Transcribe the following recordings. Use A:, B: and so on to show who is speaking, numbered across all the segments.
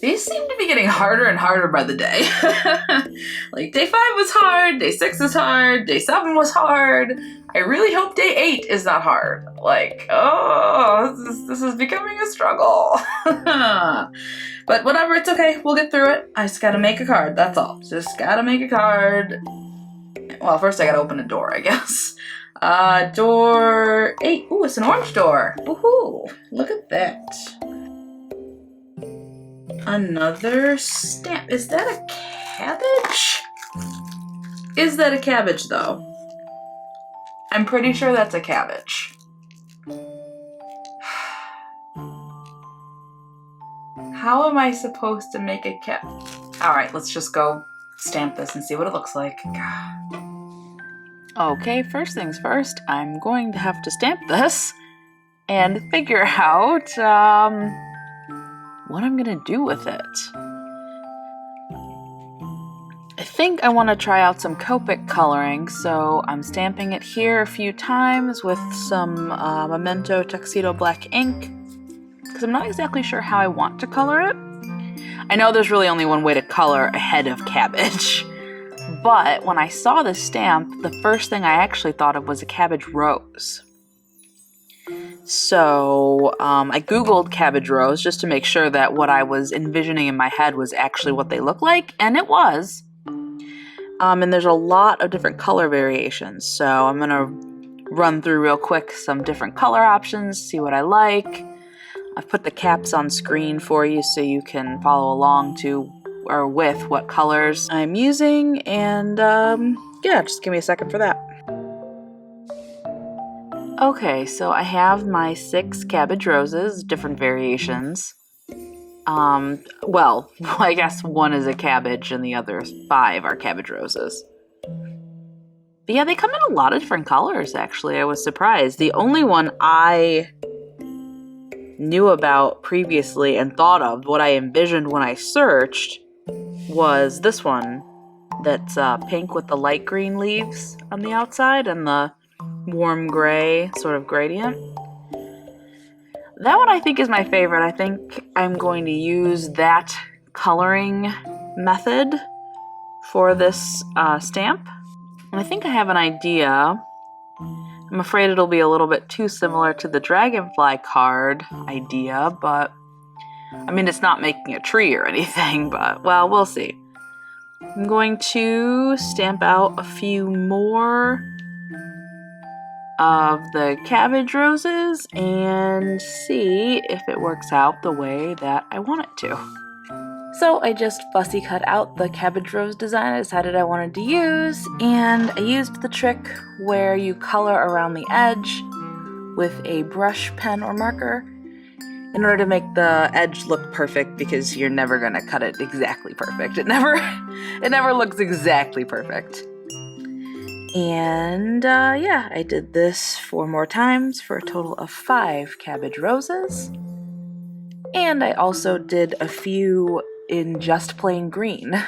A: These seem to be getting harder and harder by the day. Like day 5 was hard, day 6 is hard, day 7 was hard. I really hope day 8 is not hard. Like, oh, this is becoming a struggle. But whatever, it's okay, we'll get through it. I just gotta make a card, that's all. Just gotta make a card. Well, first I gotta open a door, I guess. Door 8. Ooh, it's an orange door. Woohoo! Look at that. Another stamp. Is that a cabbage? Is that a cabbage, though? I'm pretty sure that's a cabbage. How am I supposed to make a cabbage? Alright, let's just go stamp this and see what it looks like. Okay, first things first, I'm going to have to stamp this and figure out what I'm gonna do with it. I think I want to try out some Copic coloring, so I'm stamping it here a few times with some MEMENTO TUXEDO black ink, because I'm not exactly sure how I want to color it. I know there's really only one way to color a head of cabbage, but when I saw this stamp, the first thing I actually thought of was a cabbage rose. So I googled cabbage rose just to make sure that what I was envisioning in my head was actually what they look like, and it was. And there's a lot of different color variations, so I'm gonna run through real quick some different color options, see what I like. I've put the caps on screen for you so you can follow along to or with what colors I'm using, and yeah, just give me a second for that. Okay, so I have my 6 cabbage roses, different variations. Well, I guess one is a cabbage and the other 5 are cabbage roses. But yeah, they come in a lot of different colors, actually. I was surprised. The only one I knew about previously and thought of, what I envisioned when I searched, was this one that's pink with the light green leaves on the outside and the warm gray sort of gradient. That one I think is my favorite. I think I'm going to use that coloring method for this stamp. And I think I have an idea. I'm afraid it'll be a little bit too similar to the dragonfly card idea, but I mean, it's not making a tree or anything, but well, we'll see. I'm going to stamp out a few more of the cabbage roses and see if it works out the way that I want it to. So I just fussy cut out the cabbage rose design I decided I wanted to use, and I used the trick where you color around the edge with a brush, pen, or marker in order to make the edge look perfect, because you're never gonna cut it exactly perfect. It never looks exactly perfect. And yeah, I did this 4 more times for a total of 5 cabbage roses. And I also did a few in just plain green.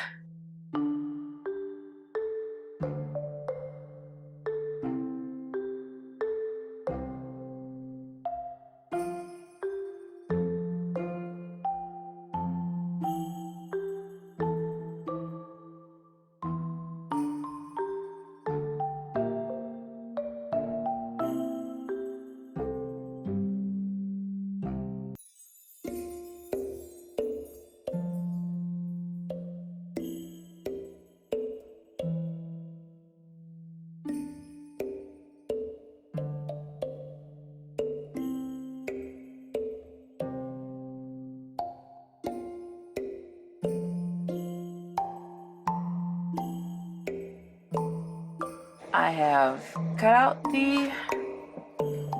A: I have cut out the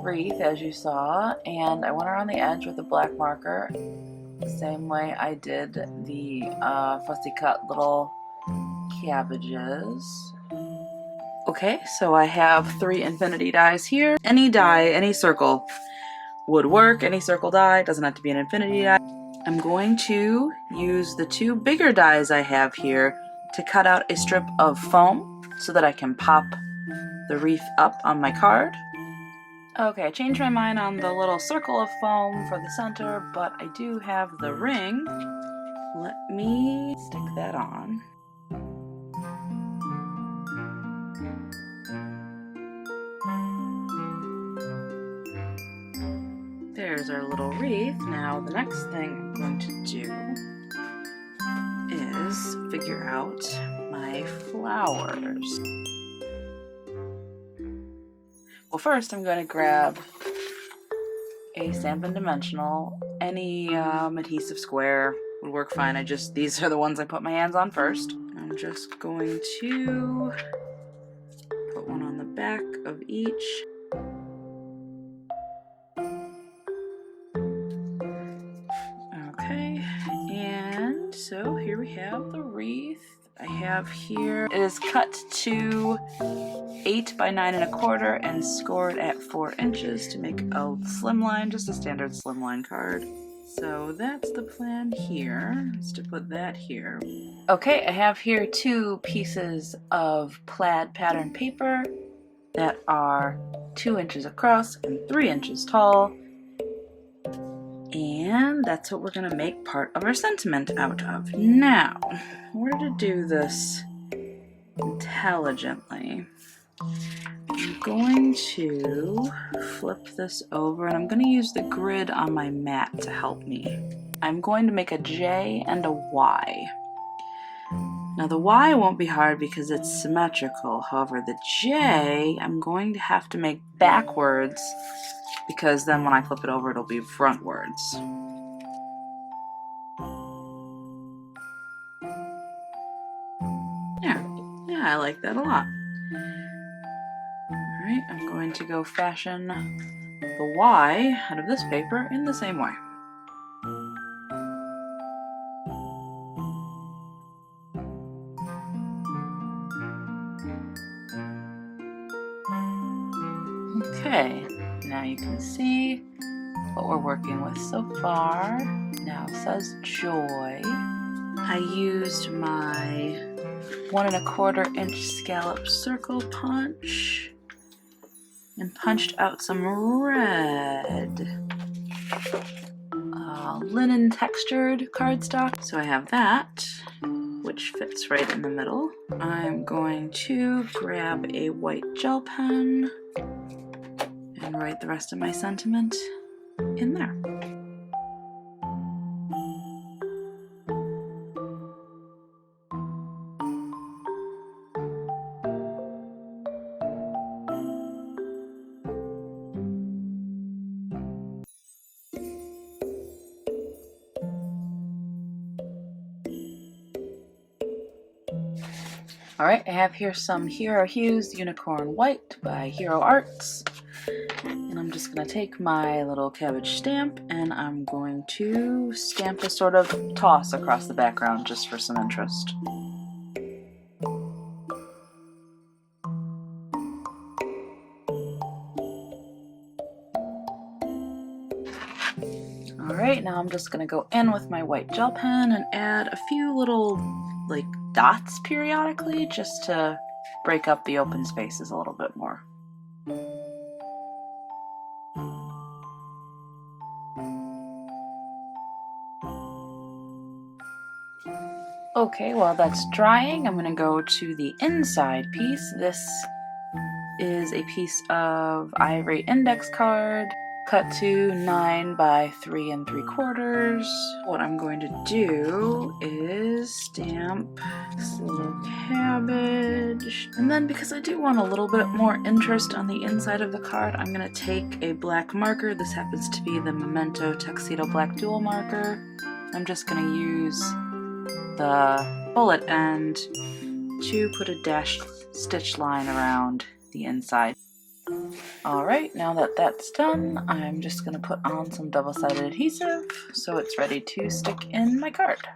A: wreath, as you saw, and I went around the edge with a black marker, the same way I did the fussy cut little cabbages. Okay, so I have 3 infinity dies here. Any die, any circle would work, any circle die, doesn't have to be an infinity die. I'm going to use the 2 bigger dies I have here to cut out a strip of foam so that I can pop the wreath up on my card. Okay, I changed my mind on the little circle of foam for the center, but I do have the ring, let me stick that on. There's our little wreath. Now the next thing I'm going to do is figure out my flowers. Well, first I'm going to grab a Stampin' Dimensional. Any adhesive square would work fine. These are the ones I put my hands on first. I'm just going to put one on the back of each. Okay, and so here we have the wreath. I have here, it is cut to 8 by 9 1/4 and scored at 4 inches to make a slimline, just a standard slimline card. So that's the plan here, is to put that here. Okay, I have here 2 pieces of plaid pattern paper that are 2 inches across and 3 inches tall. And that's what we're gonna make part of our sentiment out of. Now, in order to do this intelligently, I'm going to flip this over and I'm going to use the grid on my mat to help me. I'm going to make a J and a Y. Now the Y won't be hard because it's symmetrical. However, the J I'm going to have to make backwards because then when I flip it over it'll be frontwards. Yeah, I like that a lot. Alright, I'm going to go fashion the Y out of this paper in the same way. Okay, now you can see what we're working with so far. Now it says joy. I used my 1 1/4 inch scallop circle punch and punched out some red linen textured cardstock. So I have that, which fits right in the middle. I'm going to grab a white gel pen and write the rest of my sentiment in there. Alright, I have here some Hero Hues Unicorn White by Hero Arts. And I'm just going to take my little cabbage stamp and I'm going to stamp a sort of toss across the background just for some interest. Alright, now I'm just going to go in with my white gel pen and add a few little like dots periodically just to break up the open spaces a little bit more. Okay, while that's drying, I'm going to go to the inside piece. This is a piece of ivory index card cut to 9 by 3 3/4. What I'm going to do is stamp this little cabbage. And then because I do want a little bit more interest on the inside of the card, I'm going to take a black marker. This happens to be the MEMENTO Tuxedo Black Dual Marker. I'm just going to use the bullet end to put a dashed stitch line around the inside. Alright, now that that's done, I'm just going to put on some double-sided adhesive so it's ready to stick in my card.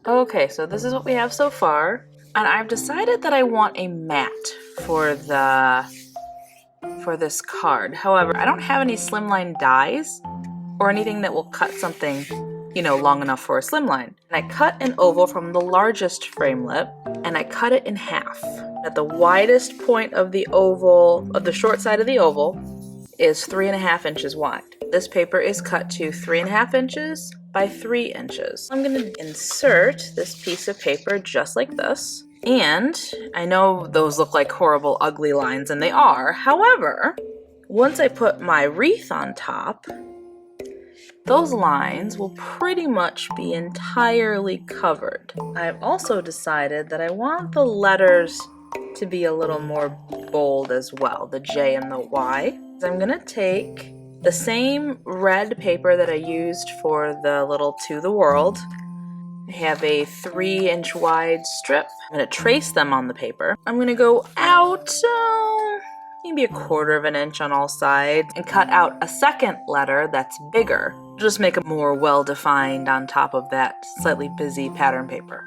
A: Okay, so this is what we have so far, and I've decided that I want a mat for this card. However, I don't have any slimline dies or anything that will cut something, you know, long enough for a slimline. And I cut an oval from the largest frame lip and I cut it in half. At the widest point of the oval, of the short side of the oval, is 3.5 inches wide. This paper is cut to 3.5 inches by 3 inches. I'm gonna insert this piece of paper just like this. And I know those look like horrible, ugly lines, and they are. However, once I put my wreath on top, those lines will pretty much be entirely covered. I've also decided that I want the letters to be a little more bold as well, the J and the Y. I'm gonna take the same red paper that I used for the little To the World. I have a 3-inch wide strip. I'm gonna trace them on the paper. I'm gonna go out maybe 1/4 of an inch on all sides and cut out a second letter that's bigger. Just make it more well-defined on top of that slightly busy pattern paper.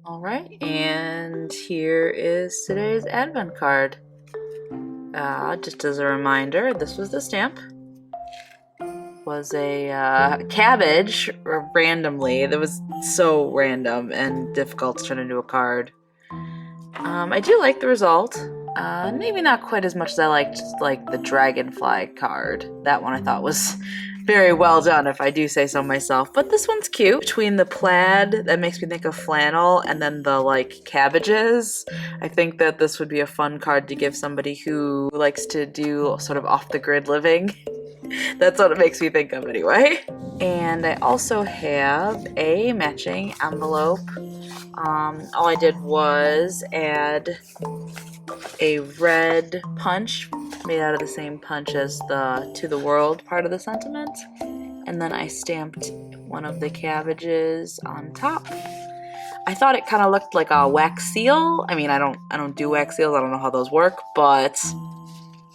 A: Alright, and here is today's advent card. Just as a reminder, this was the stamp. Was a cabbage, randomly. That was so random and difficult to turn into a card. I do like the result. Maybe not quite as much as I liked the dragonfly card. That one I thought was very well done, if I do say so myself. But this one's cute. Between the plaid, that makes me think of flannel, and then the cabbages, I think that this would be a fun card to give somebody who likes to do sort of off-the-grid living. That's what it makes me think of anyway. And I also have a matching envelope. All I did was add a red punch made out of the same punch as the To the World part of the sentiment, and then I stamped one of the cabbages on top. I thought it kind of looked like a wax seal. I mean, I don't do wax seals, I don't know how those work, but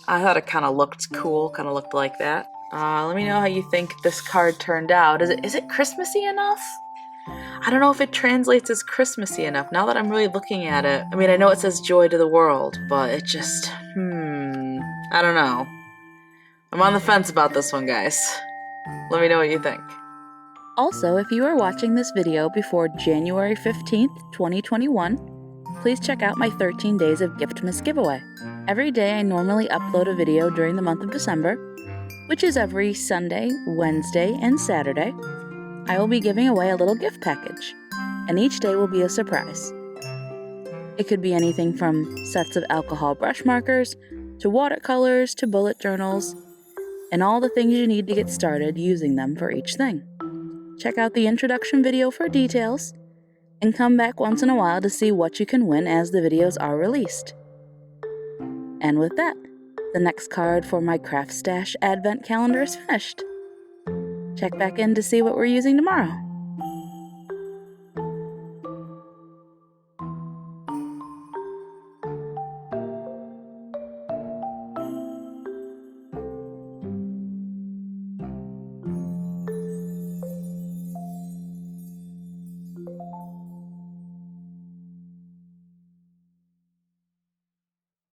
A: I thought it kind of looked cool, kind of looked like that. Let me know how you think this card turned out. Is it Christmassy enough? I don't know if it translates as Christmassy enough now that I'm really looking at it. I mean, I know it says joy to the world, but it just, I don't know. I'm on the fence about this one, guys. Let me know what you think. Also, if you are watching this video before January 15th, 2021, please check out my 13 Days of Giftmas giveaway. Every day I normally upload a video during the month of December, which is every Sunday, Wednesday, and Saturday. I will be giving away a little gift package, and each day will be a surprise. It could be anything from sets of alcohol brush markers, to watercolors, to bullet journals, and all the things you need to get started using them for each thing. Check out the introduction video for details, and come back once in a while to see what you can win as the videos are released. And with that, the next card for my Craftstash Advent Calendar is finished. Check back in to see what we're using tomorrow.